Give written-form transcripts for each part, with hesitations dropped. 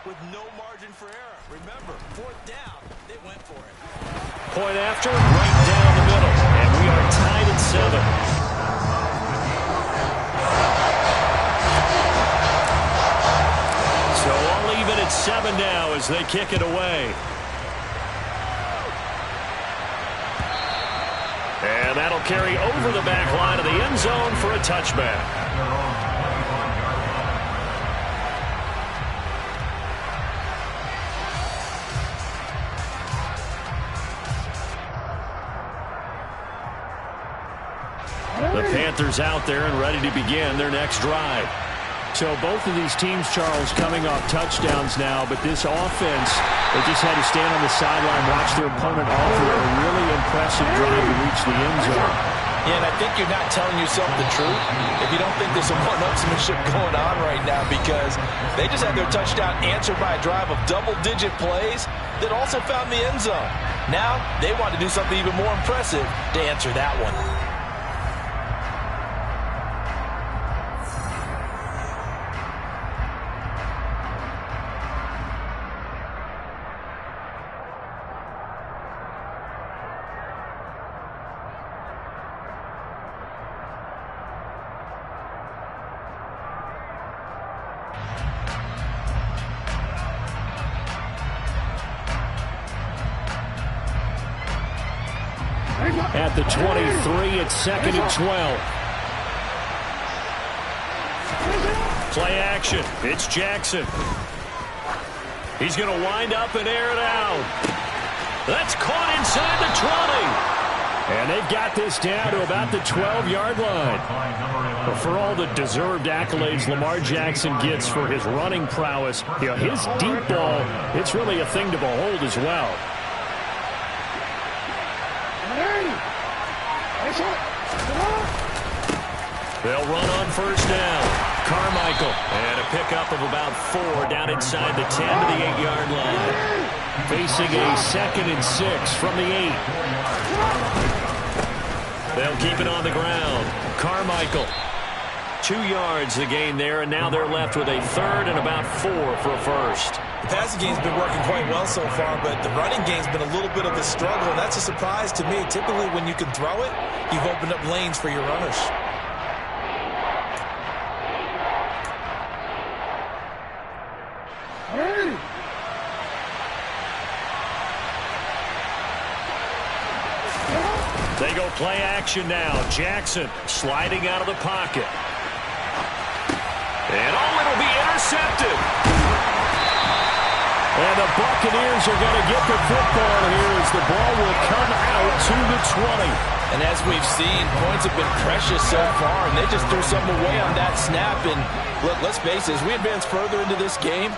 with no margin for error. Remember, fourth down, they went for it. Point after, right down the middle. And we are tied at 7. So all even at 7 now as they kick it away. And that'll carry over the back line of the end zone for a touchback. The Panthers out there and ready to begin their next drive. So both of these teams, Charles, coming off touchdowns now, but this offense, they just had to stand on the sideline, watch their opponent offer a really impressive drive to reach the end zone. Yeah, and I think you're not telling yourself the truth if you don't think there's some one-upsmanship going on right now, because they just had their touchdown answered by a drive of double-digit plays that also found the end zone. Now they want to do something even more impressive to answer that one. At the 23, it's 2nd and 12. Play action. It's Jackson. He's going to wind up and air it out. That's caught inside the 20. And they've got this down to about the 12-yard line. But for all the deserved accolades Lamar Jackson gets for his running prowess, you know, his deep ball, it's really a thing to behold as well. They'll run on first down. Carmichael. And a pickup of about 4 down inside the 10 to the 8-yard line. Facing a 2nd and 6 from the 8. They'll keep it on the ground. Carmichael. 2 yards the gain there, and now they're left with a 3rd and about 4 for a first. The passing game's been working quite well so far, but the running game's been a little bit of a struggle, and that's a surprise to me. Typically, when you can throw it, you've opened up lanes for your runners. They go play action now. Jackson sliding out of the pocket. And it'll be intercepted. And the Buccaneers are going to get the football here as the ball will come out to the 20. And as we've seen, points have been precious so far, and they just threw something away on that snap. And look, let's face it, as we advance further into this game,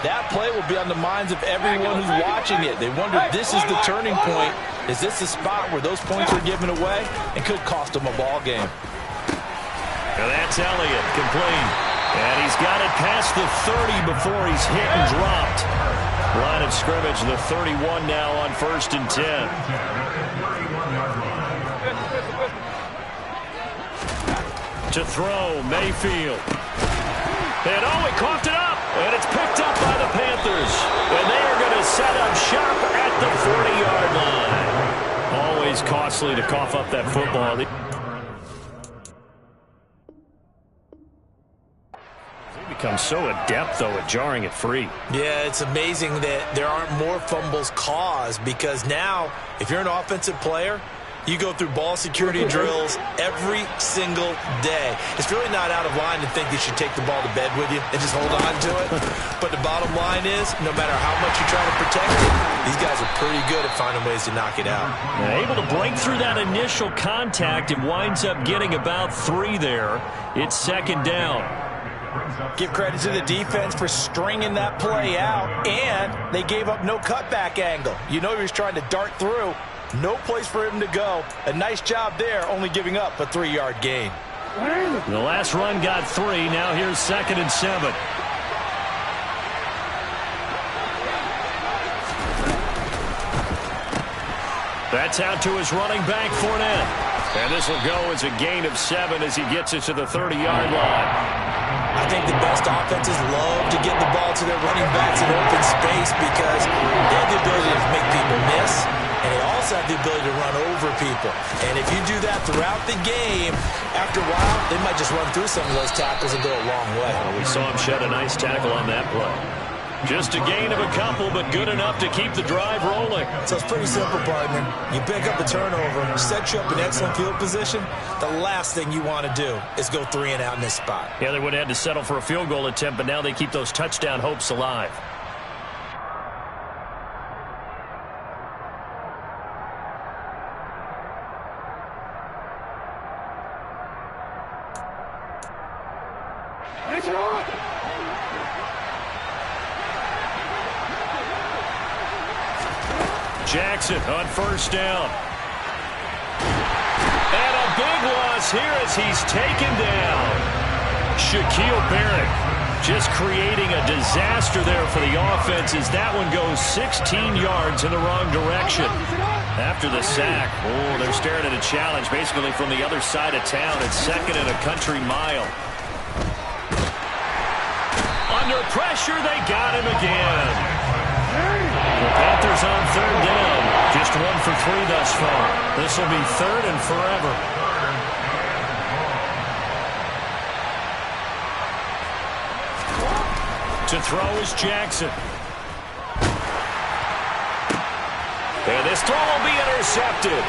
that play will be on the minds of everyone who's watching it. They wonder, this is the turning point. Is this the spot where those points are given away and could cost them a ball game? And that's Elliott, complete. And he's got it past the 30 before he's hit and dropped. Line of scrimmage, the 31 now on 1st and 10. To throw, Mayfield. And he coughed it up. And it's picked up by the Panthers. And they are going to set up shop at the 40-yard line. Always costly to cough up that football. Become so adept, though, at jarring it free. Yeah, it's amazing that there aren't more fumbles caused, because now, if you're an offensive player, you go through ball security drills every single day. It's really not out of line to think you should take the ball to bed with you and just hold on to it. But the bottom line is, no matter how much you try to protect it, these guys are pretty good at finding ways to knock it out. Able to break through that initial contact and winds up getting about 3 there. It's 2nd down. Give credit to the defense for stringing that play out, and they gave up no cutback angle. You know he was trying to dart through. No place for him to go. A nice job there, only giving up a 3-yard gain. The last run got 3. Now here's 2nd and 7. That's out to his running back, Fournette. And this will go as a gain of 7 as he gets it to the 30-yard line. I think the best offenses love to get the ball to their running backs in open space because they have the ability to make people miss, and they also have the ability to run over people. And if you do that throughout the game, after a while, they might just run through some of those tackles and go a long way. Well, we saw him shed a nice tackle on that play. Just a gain of a couple, but good enough to keep the drive rolling. So it's pretty simple, partner. You pick up a turnover, set you up in excellent field position. The last thing you want to do is go 3 and out in this spot. Yeah, they would have had to settle for a field goal attempt, but now they keep those touchdown hopes alive. Jackson on first down. And a big loss here as he's taken down. Shaquille Barrett just creating a disaster there for the offense as that one goes 16 yards in the wrong direction. After the sack, they're staring at a challenge basically from the other side of town. It's 2nd and a country mile. Under pressure, they got him again. The Panthers on 3rd down. Just 1 for 3 thus far. This will be 3rd and forever. To throw is Jackson. And this throw will be intercepted.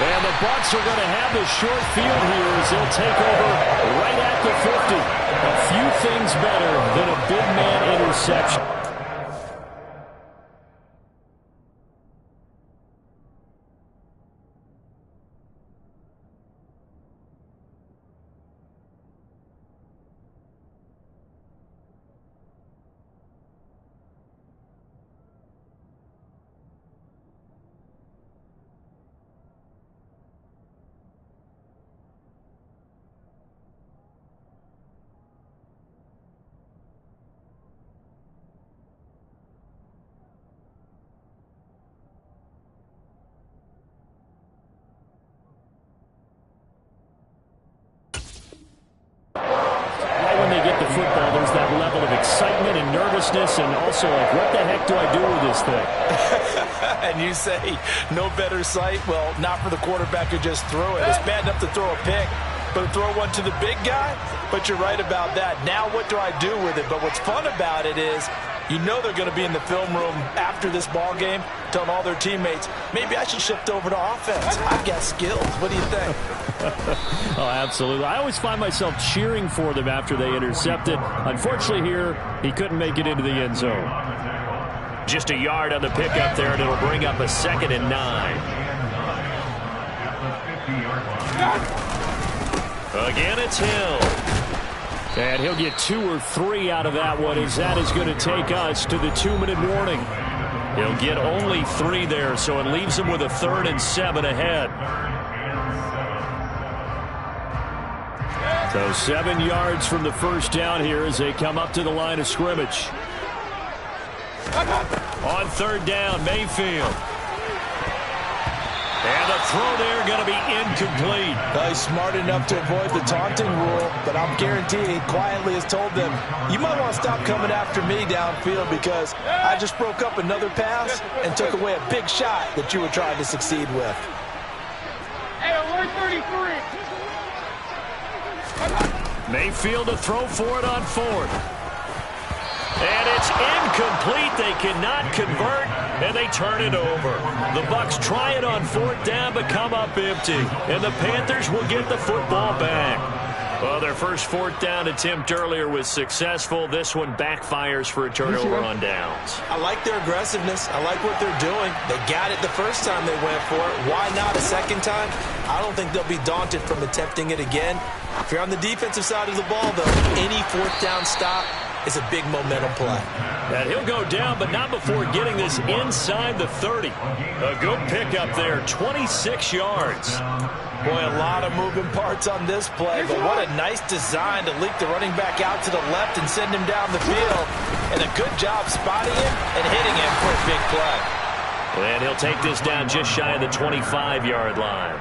And the Bucs are going to have the short field here as they'll take over right at the 50. A few things better than a big man interception. Football, there's that level of excitement and nervousness and also like, what the heck do I do with this thing? And you say no better sight? Well, not for the quarterback who just threw it. It's bad enough to throw a pick, but to throw one to the big guy? But you're right about that. Now what do I do with it? But what's fun about it is you know they're going to be in the film room after this ball game telling all their teammates, maybe I should shift over to offense. I've got skills. What do you think? Oh, absolutely. I always find myself cheering for them after they intercept it. Unfortunately here, he couldn't make it into the end zone. Just a yard on the pickup there, and it'll bring up a 2nd and 9. Again, it's Hill. And he'll get 2 or 3 out of that one as that is going to take us to the 2-minute warning. He'll get only 3 there, so it leaves him with a 3rd and 7 ahead. So 7 yards from the first down here as they come up to the line of scrimmage. On 3rd down, Mayfield. And the throw there going to be incomplete. He's smart enough to avoid the taunting rule, but I'm guaranteeing he quietly has told them, you might want to stop coming after me downfield because I just broke up another pass and took away a big shot that you were trying to succeed with. Hey, alert 33. Mayfield to throw for it on 4th. And it's incomplete. They cannot convert, and they turn it over. The Bucs try it on 4th down, but come up empty. And the Panthers will get the football back. Well, their first 4th down attempt earlier was successful. This one backfires for a turnover on downs. I like their aggressiveness. I like what they're doing. They got it the first time they went for it. Why not a second time? I don't think they'll be daunted from attempting it again. If you're on the defensive side of the ball, though, any 4th down stop is a big momentum play. And he'll go down, but not before getting this inside the 30. A good pickup there, 26 yards. Boy, a lot of moving parts on this play, but what a nice design to leak the running back out to the left and send him down the field. And a good job spotting him and hitting him for a big play. And he'll take this down just shy of the 25-yard line.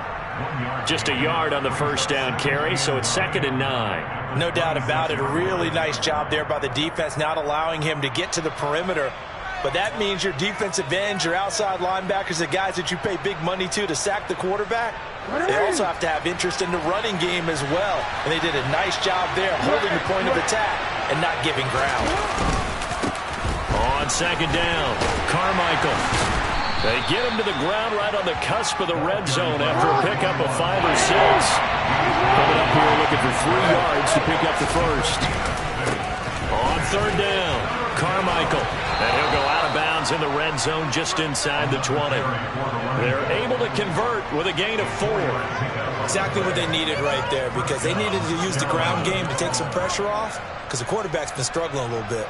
Just a yard on the first down carry, so it's 2nd and 9. No doubt about it. A really nice job there by the defense, not allowing him to get to the perimeter. But that means your defensive ends, your outside linebackers, the guys that you pay big money to sack the quarterback, they also have to have interest in the running game as well. And they did a nice job there holding the point of attack and not giving ground. On 2nd down, Carmichael. They get him to the ground right on the cusp of the red zone after a pickup of 5 or 6. Coming up here looking for 3 yards to pick up the first. On 3rd down, Carmichael. And he'll go out of bounds in the red zone just inside the 20. They're able to convert with a gain of 4. Exactly what they needed right there, because they needed to use the ground game to take some pressure off, because the quarterback's been struggling a little bit.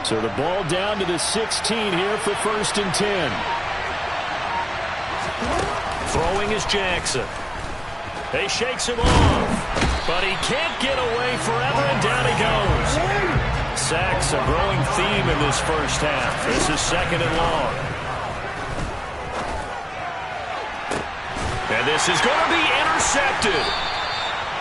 So the ball down to the 16 here for 1st and 10. Throwing is Jackson. He shakes him off, but he can't get away forever, and down he goes. Sacks a growing theme in this first half. This is 2nd and long. And this is going to be intercepted.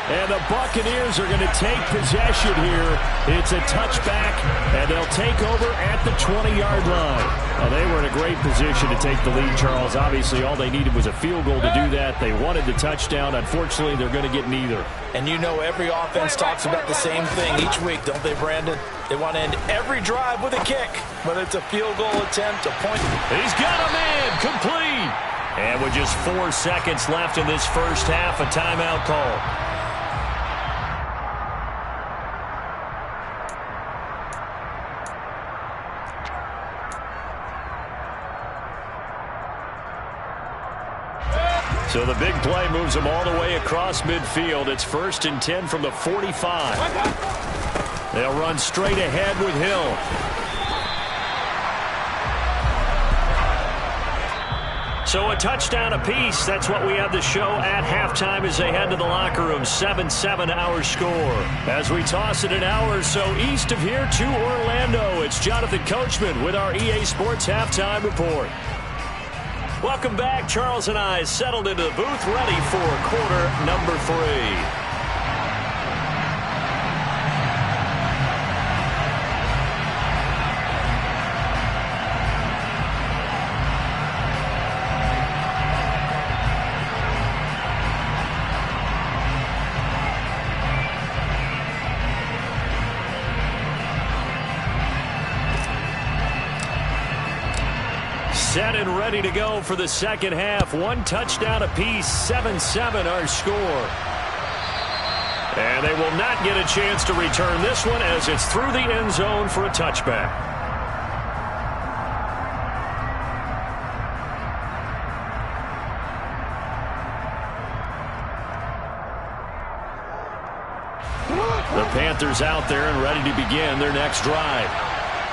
And the Buccaneers are going to take possession here. It's a touchback, and they'll take over at the 20-yard line. Well, they were in a great position to take the lead, Charles. Obviously, all they needed was a field goal to do that. They wanted the touchdown. Unfortunately, they're going to get neither. And you know every offense talks about the same thing each week, don't they, Brandon? They want to end every drive with a kick, whether it's a field goal attempt, a point. He's got a man complete. And with just 4 seconds left in this first half, a timeout call. So the big play moves them all the way across midfield. It's 1st and 10 from the 45. They'll run straight ahead with Hill. So a touchdown apiece. That's what we have the show at halftime as they head to the locker room. 7-7 our score. As we toss it an hour or so east of here to Orlando, it's Jonathan Coachman with our EA Sports Halftime Report. Welcome back. Charles and I settled into the booth, ready for quarter number 3. Set and ready to go for the second half. 1 touchdown apiece, 7-7 our score. And they will not get a chance to return this one as it's through the end zone for a touchback. The Panthers out there and ready to begin their next drive.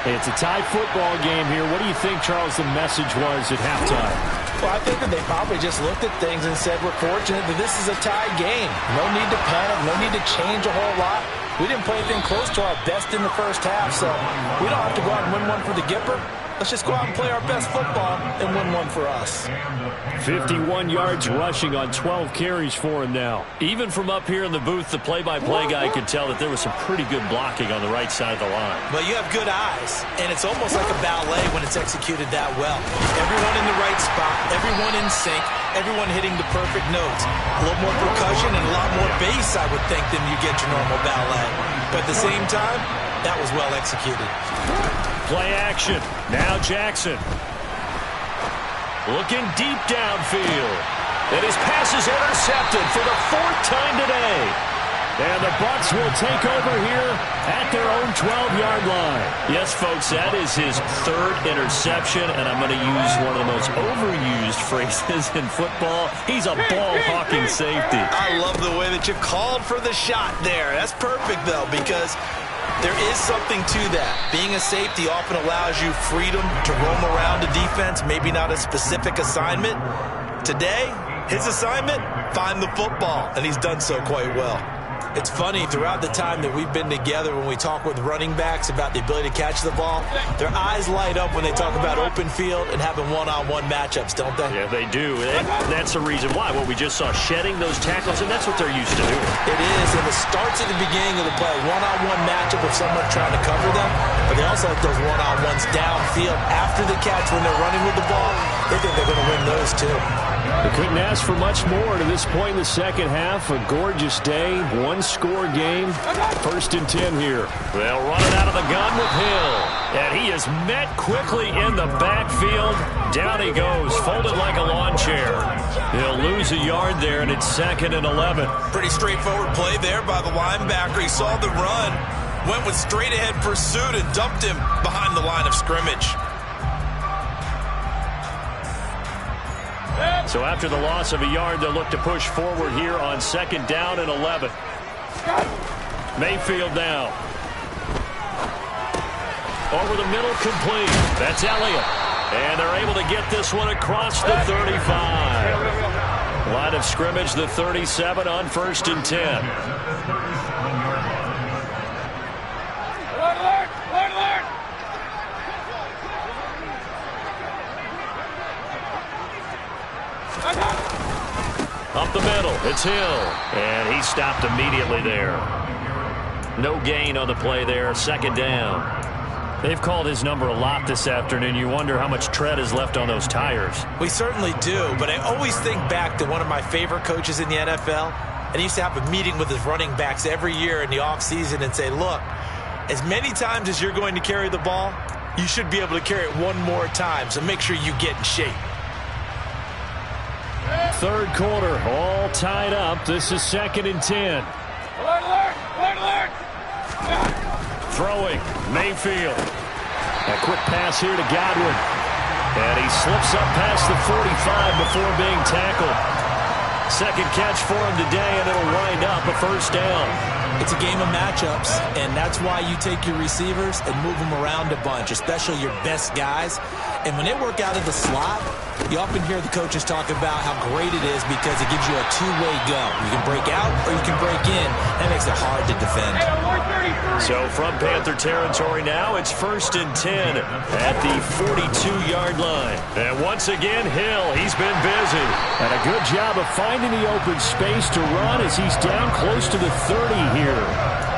It's a tie football game here. What do you think, Charles, the message was at halftime? Well, I think that they probably just looked at things and said, we're fortunate that this is a tie game. No need to panic, no need to change a whole lot. We didn't play anything close to our best in the first half, so we don't have to go out and win one for the Gipper. Let's just go out and play our best football and win one for us. 51 yards rushing on 12 carries for him now. Even from up here in the booth, the play-by-play guy could tell that there was some pretty good blocking on the right side of the line. But you have good eyes, and it's almost like a ballet when it's executed that well. Everyone in the right spot, everyone in sync, everyone hitting the perfect notes. A little more percussion and a lot more bass, I would think, than you get your normal ballet. But at the same time, that was well executed. Play action. Now Jackson. Looking deep downfield. And his pass is intercepted for the 4th time today. And the Bucs will take over here at their own 12-yard line. Yes, folks, that is his 3rd interception, and I'm going to use one of the most overused phrases in football. He's a ball-hawking safety. I love the way that you called for the shot there. That's perfect, though, because There is something to that. Being a safety often allows you freedom to roam around a defense, maybe not a specific assignment. Today, his assignment, find the football, and he's done so quite well. It's funny, throughout the time that we've been together, when we talk with running backs about the ability to catch the ball, their eyes light up when they talk about open field and having one-on-one matchups, don't they? Yeah, they do. That's the reason why. What we just saw, shedding those tackles, and that's what they're used to doing. It is, and it starts at the beginning of the play, one-on-one matchup with someone trying to cover them, but they also like those one-on-ones downfield after the catch when they're running with the ball. They think they're going to win those, too. They couldn't ask for much more to this point in the second half. A gorgeous day, one-score game. 1st and 10 here. They'll run it out of the gun with Hill. And he is met quickly in the backfield. Down he goes, folded like a lawn chair. He'll lose a yard there, and it's 2nd and 11. Pretty straightforward play there by the linebacker. He saw the run, went with straight-ahead pursuit, and dumped him behind the line of scrimmage. So after the loss of a yard, they'll look to push forward here on 2nd down and 11. Mayfield now. Over the middle, complete. That's Elliott. And they're able to get this one across the 35. Line of scrimmage, the 37 on 1st and 10. Up the middle, it's Hill. And he stopped immediately there. No gain on the play there, 2nd down. They've called his number a lot this afternoon. You wonder how much tread is left on those tires. We certainly do, but I always think back to one of my favorite coaches in the NFL. And he used to have a meeting with his running backs every year in the offseason and say, look, as many times as you're going to carry the ball, you should be able to carry it one more time, so make sure you get in shape. 3rd quarter, all tied up. This is 2nd and 10. Throwing, Mayfield. A quick pass here to Godwin. And he slips up past the 45 before being tackled. 2nd catch for him today, and it'll wind up a 1st down. It's a game of matchups, and that's why you take your receivers and move them around a bunch, especially your best guys. And when they work out of the slot, you often hear the coaches talk about how great it is because it gives you a two-way go. You can break out or you can break in. That makes it hard to defend. So from Panther territory now, it's 1st and 10 at the 42-yard line. And once again, Hill, he's been busy. And a good job of finding the open space to run as he's down close to the 30 here.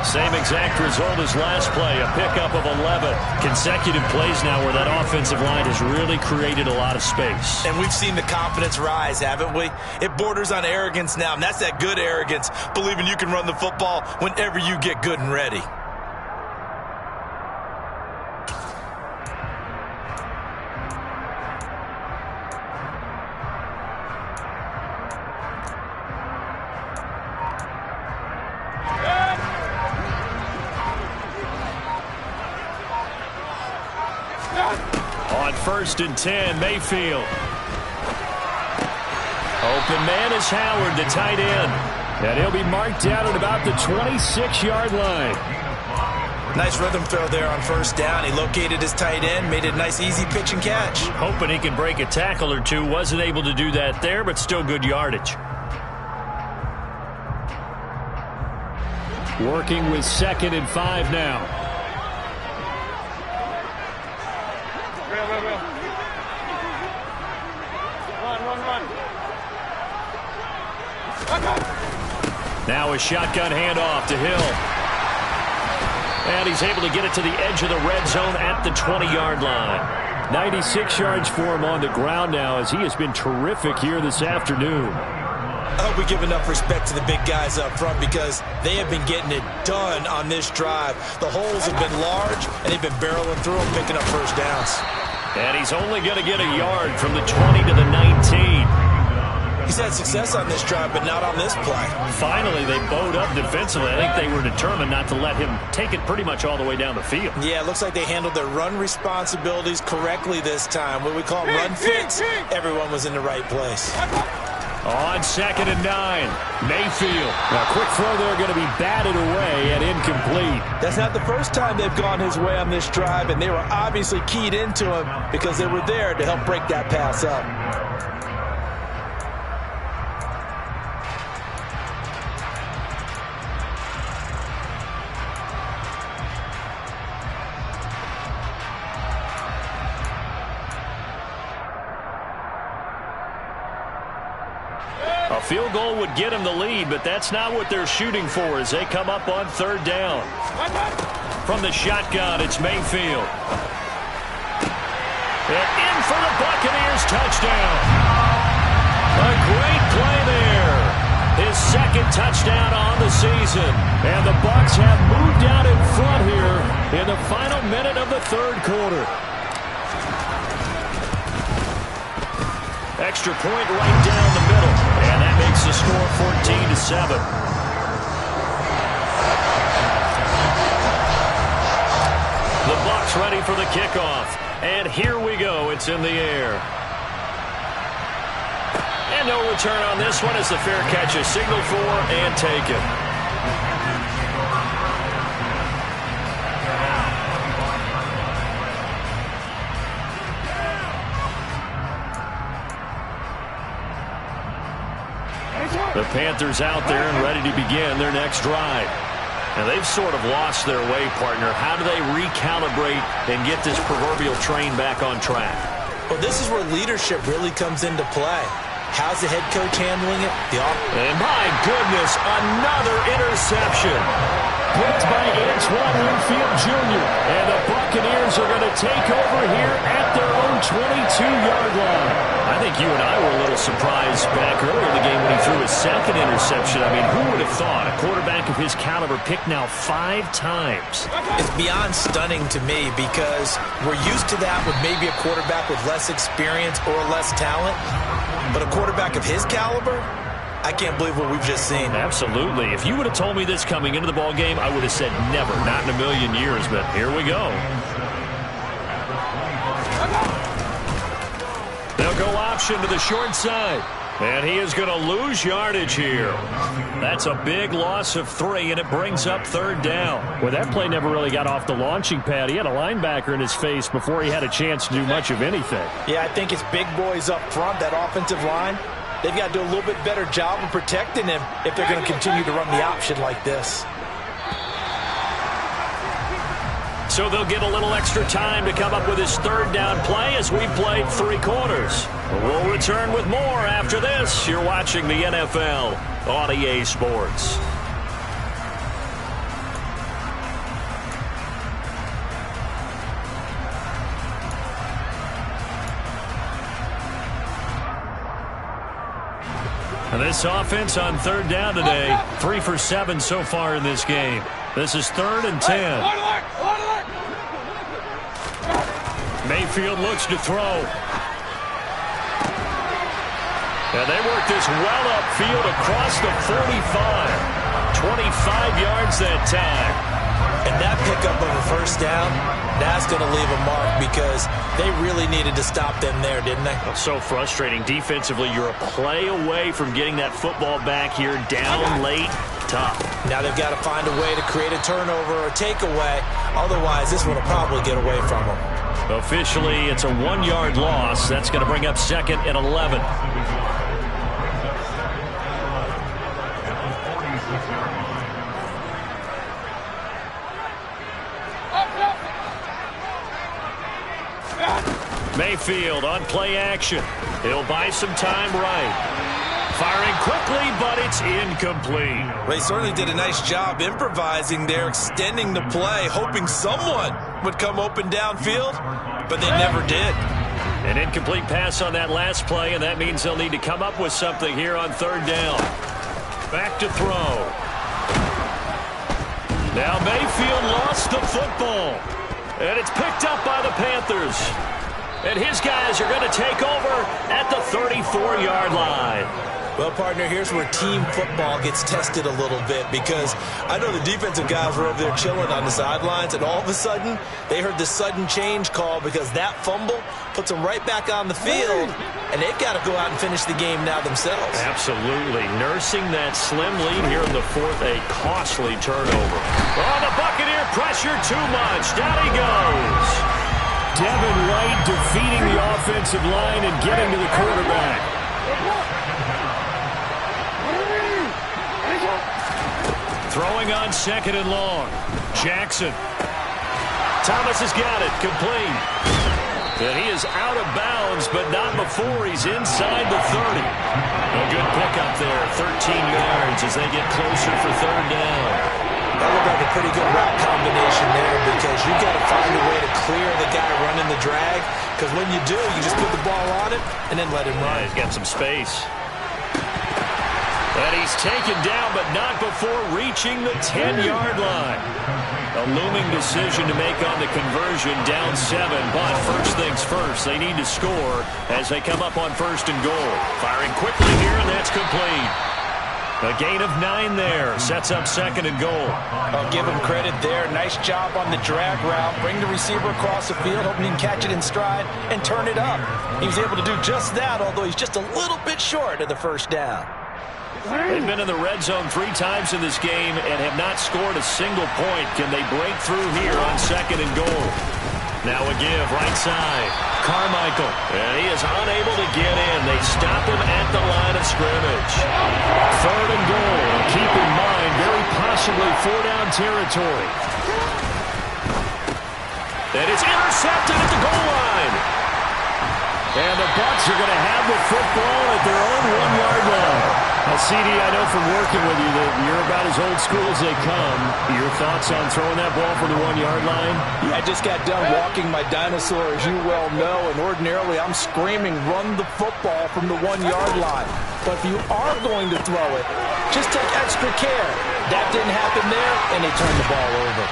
Same exact result as last play, a pickup of 11. Consecutive plays now where that offensive line has really created a lot of space. And we've seen the confidence rise, haven't we? It borders on arrogance now, and that's that good arrogance, believing you can run the football whenever you get good and ready. On 1st and 10, Mayfield. Open man is Howard, the tight end. And he'll be marked down at about the 26-yard line. Nice rhythm throw there on 1st down. He located his tight end, made it a nice easy pitch and catch. Hoping he can break a tackle or two. Wasn't able to do that there, but still good yardage. Working with 2nd and 5 now. Now a shotgun handoff to Hill. And he's able to get it to the edge of the red zone at the 20-yard line. 96 yards for him on the ground now as he has been terrific here this afternoon. I hope we give enough respect to the big guys up front because they have been getting it done on this drive. The holes have been large, and they've been barreling through them, picking up 1st downs. And he's only going to get a yard from the 20 to the 19. He's had success on this drive, but not on this play. Finally, they bowed up defensively. I think they were determined not to let him take it pretty much all the way down the field. Yeah, it looks like they handled their run responsibilities correctly this time. What we call run fits, everyone was in the right place. On 2nd and 9, Mayfield. A quick throw there going to be batted away and incomplete. That's not the first time they've gone his way on this drive, and they were obviously keyed into him because they were there to help break that pass up. A field goal would get them the lead, but that's not what they're shooting for as they come up on 3rd down. From the shotgun, it's Mayfield. And in for the Buccaneers touchdown. A great play there. His 2nd touchdown on the season. And the Bucs have moved out in front here in the final minute of the 3rd quarter. Extra point right down the middle. And that makes the score 14-7. The Bucs ready for the kickoff. And here we go. It's in the air. And no return on this one as the fair catch is signaled for and taken. The Panthers out there and ready to begin their next drive. And they've sort of lost their way, partner. How do they recalibrate and get this proverbial train back on track? Well, this is where leadership really comes into play. How's the head coach handling it? And my goodness, another interception. Picked by Antoine Winfield Jr. And the Buccaneers are going to take over here at their own 22-yard line. I think you and I were a little surprised back earlier in the game when he threw his 2nd interception. I mean, who would have thought a quarterback of his caliber picked now 5 times? It's beyond stunning to me because we're used to that with maybe a quarterback with less experience or less talent. But a quarterback of his caliber, I can't believe what we've just seen. Absolutely. If you would have told me this coming into the ball game, I would have said never, not in a million years. But here we go. They'll go option to the short side. And he is going to lose yardage here. That's a big loss of 3, and it brings up 3rd down. Well, that play never really got off the launching pad. He had a linebacker in his face before he had a chance to do much of anything. Yeah, I think it's big boys up front, that offensive line. They've got to do a little bit better job of protecting him if they're going to continue to run the option like this. So they'll get a little extra time to come up with his 3rd down play as we played 3 quarters. We'll return with more after this. You're watching the NFL on EA Sports. And this offense on 3rd down today, 3 for 7 so far in this game. This is 3rd and 10. Mayfield looks to throw. And they work this well upfield across the 45. 25 yards that time. And that pickup of a 1st down, that's going to leave a mark because they really needed to stop them there, didn't they? So frustrating. Defensively, you're a play away from getting that football back here down late. Tough. Now they've got to find a way to create a turnover or takeaway. Otherwise, this one will probably get away from them. Officially, it's a 1-yard loss. That's going to bring up 2nd and 11. Mayfield on play action. He'll buy some time right. Firing quickly, but it's incomplete. They certainly did a nice job improvising there, extending the play, hoping someone would come open downfield, but they never did. An incomplete pass on that last play, and that means they'll need to come up with something here on 3rd down. Back to throw. Now Mayfield lost the football, and it's picked up by the Panthers. And his guys are going to take over at the 34-yard line. Well, partner, here's where team football gets tested a little bit, because I know the defensive guys were over there chilling on the sidelines, and all of a sudden, they heard the sudden change call because that fumble puts them right back on the field, and they've got to go out and finish the game now themselves. Absolutely. Nursing that slim lead here in the fourth, a costly turnover. Oh, the Buccaneer pressure too much. Down he goes. Devin White defeating the offensive line and getting to the quarterback. Throwing on 2nd and long. Jackson. Thomas has got it. Complete. And he is out of bounds, but not before he's inside the 30. A good pickup there. 13 yards as they get closer for 3rd down. That looked like a pretty good route combination there, because you've got to find a way to clear the guy running the drag, because when you do, you just put the ball on it and then let him run. He's got some space. And he's taken down, but not before reaching the 10-yard line. A looming decision to make on the conversion, down 7. But first things first, they need to score as they come up on 1st and goal. Firing quickly here, and that's complete. A gain of 9 there. Sets up 2nd and goal. I'll give him credit there. Nice job on the drag route. Bring the receiver across the field, hoping he can catch it in stride and turn it up. He was able to do just that, although he's just a little bit short of the 1st down. They've been in the red zone 3 times in this game and have not scored a single point. Can they break through here on 2nd and goal? Now a give, right side. Carmichael, and he is unable to get in. They stop him at the line of scrimmage. 3rd and goal. Keep in mind, very possibly 4-down territory. And it's intercepted at the goal line. And the Bucs are going to have the football at their own 1-yard line. Now, CD, I know from working with you that you're about as old school as they come. Your thoughts on throwing that ball for the 1-yard line? Yeah, I just got done walking my dinosaur, as you well know, and ordinarily I'm screaming, run the football from the 1-yard line. But if you are going to throw it, just take extra care. That didn't happen there, and they turned the ball over.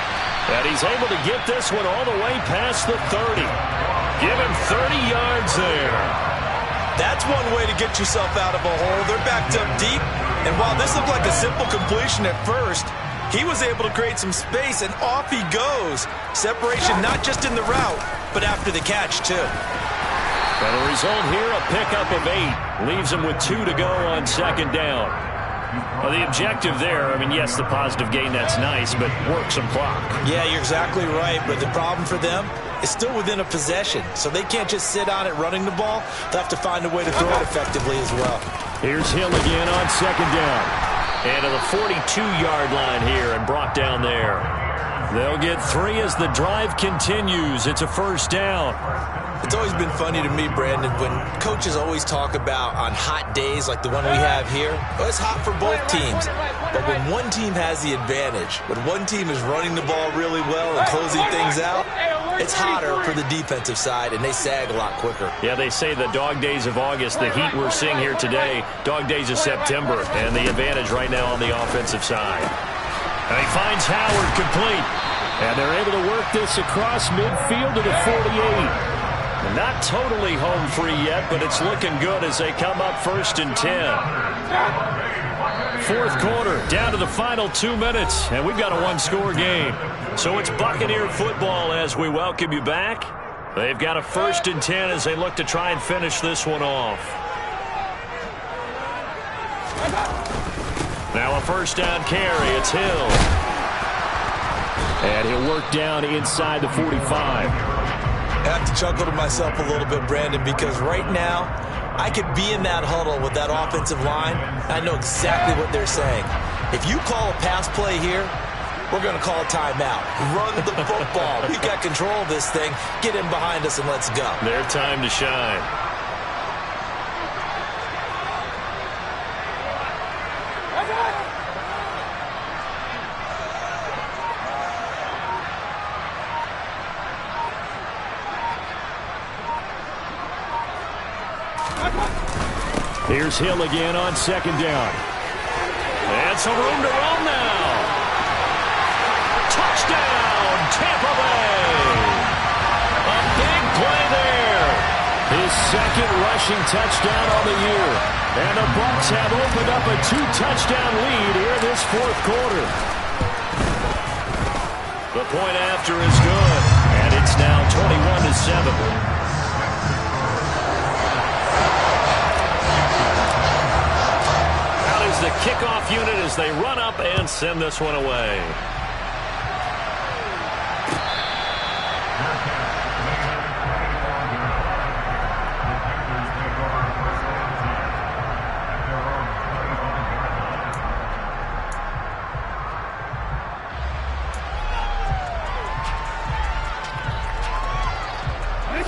And he's able to get this one all the way past the 30. Give him 30 yards there. That's one way to get yourself out of a hole. They're backed up deep, and while this looked like a simple completion at first, he was able to create some space, and off he goes. Separation not just in the route, but after the catch, too. And the result here, a pickup of 8. Leaves him with 2 to go on 2nd down. Well, the objective there, I mean, yes, the positive gain, that's nice, but work some clock. Yeah, you're exactly right, but the problem for them is still within a possession, so they can't just sit on it running the ball. They'll have to find a way to throw it effectively as well. Here's Hill again on 2nd down. And to the 42-yard line here and brought down there. They'll get 3 as the drive continues. It's a 1st down. It's always been funny to me, Brandon, when coaches always talk about on hot days like the one we have here, well, it's hot for both teams. But when one team has the advantage, when one team is running the ball really well and closing things out, it's hotter for the defensive side, and they sag a lot quicker. Yeah, they say the dog days of August, the heat we're seeing here today, dog days of September, and the advantage right now on the offensive side. And he finds Howard complete. And they're able to work this across midfield to the 48. Not totally home free yet, but it's looking good as they come up 1st and 10. 4th quarter, down to the final 2 minutes, and we've got a 1-score game. So it's Buccaneer football as we welcome you back. They've got a 1st and 10 as they look to try and finish this one off. Now a 1st down carry, it's Hill. And he'll work down inside the 45. I have to chuckle to myself a little bit, Brandon, because right now I could be in that huddle with that offensive line. I know exactly what they're saying. If you call a pass play here, we're going to call a timeout. Run the football. We've got control of this thing. Get in behind us and let's go. Their time to shine. Here's Hill again on 2nd down. And some room to run now. Touchdown, Tampa Bay. A big play there. His second rushing touchdown on the year. And the Bucs have opened up a 2-touchdown lead here in this fourth quarter. The point after is good, and it's now 21-7. The kickoff unit as they run up and send this one away.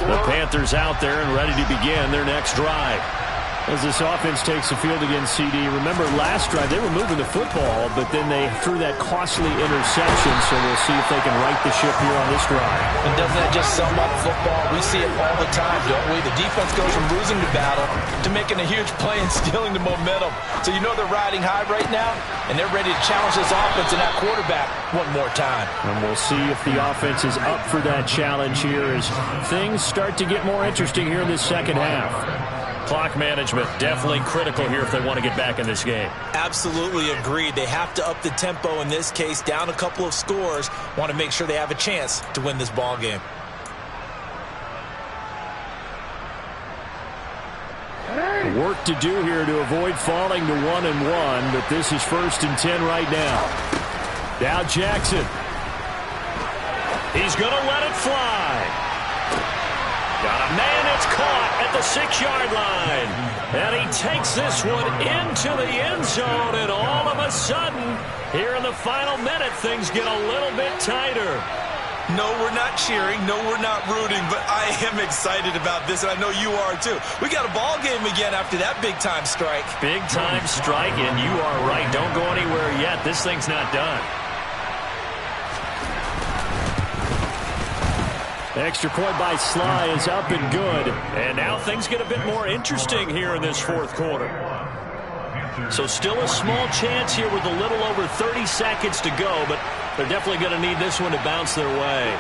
The Panthers out there and ready to begin their next drive. As this offense takes the field against CD, remember last drive they were moving the football, but then they threw that costly interception, so we'll see if they can right the ship here on this drive. And doesn't that just sum up football? We see it all the time, don't we? The defense goes from losing the battle to making a huge play and stealing the momentum. So you know they're riding high right now, and they're ready to challenge this offense and that quarterback one more time. And we'll see if the offense is up for that challenge here as things start to get more interesting here in this second half. Clock management definitely critical here if they want to get back in this game. Absolutely agreed. They have to up the tempo in this case, down a couple of scores. Want to make sure they have a chance to win this ball game. Work to do here to avoid falling to 1-1, but this is 1st and 10 right now. Now Jackson. He's going to let it fly. Got a man, it's caught at the 6-yard line. And he takes this one into the end zone, and all of a sudden, here in the final minute, things get a little bit tighter. No, we're not cheering. No, we're not rooting, but I am excited about this, and I know you are too. We got a ball game again after that big-time strike. Big-time strike, and you are right. Don't go anywhere yet. This thing's not done. Extra point by Sly is up and good. And now things get a bit more interesting here in this fourth quarter. So still a small chance here with a little over 30 seconds to go, but they're definitely going to need this one to bounce their way.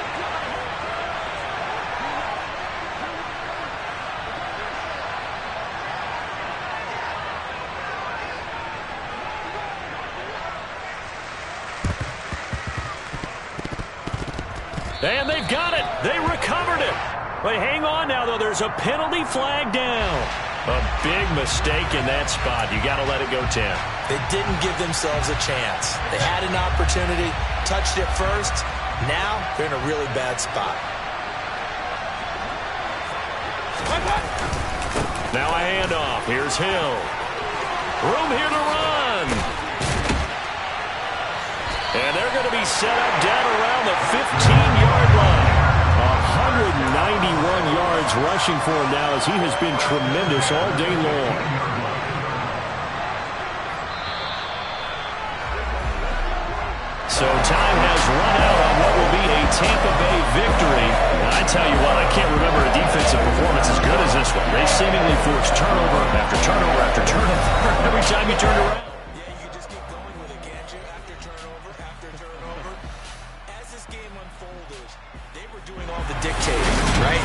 And they've got it. They recovered it. But hang on now, though. There's a penalty flag down. A big mistake in that spot. You got to let it go, Tim. They didn't give themselves a chance. They had an opportunity, touched it first. Now they're in a really bad spot. Now a handoff. Here's Hill. Room here to run. And they're going to be set up down around the 15-yard line. 191 yards rushing for him now as he has been tremendous all day long. So time has run out on what will be a Tampa Bay victory. And I tell you what, I can't remember a defensive performance as good as this one. They seemingly forced turnover after turnover after turnover every time you turned around.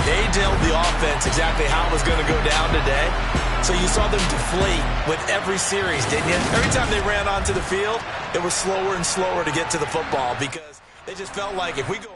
They told the offense exactly how it was going to go down today. So you saw them deflate with every series, didn't you? Every time they ran onto the field, it was slower and slower to get to the football because they just felt like if we go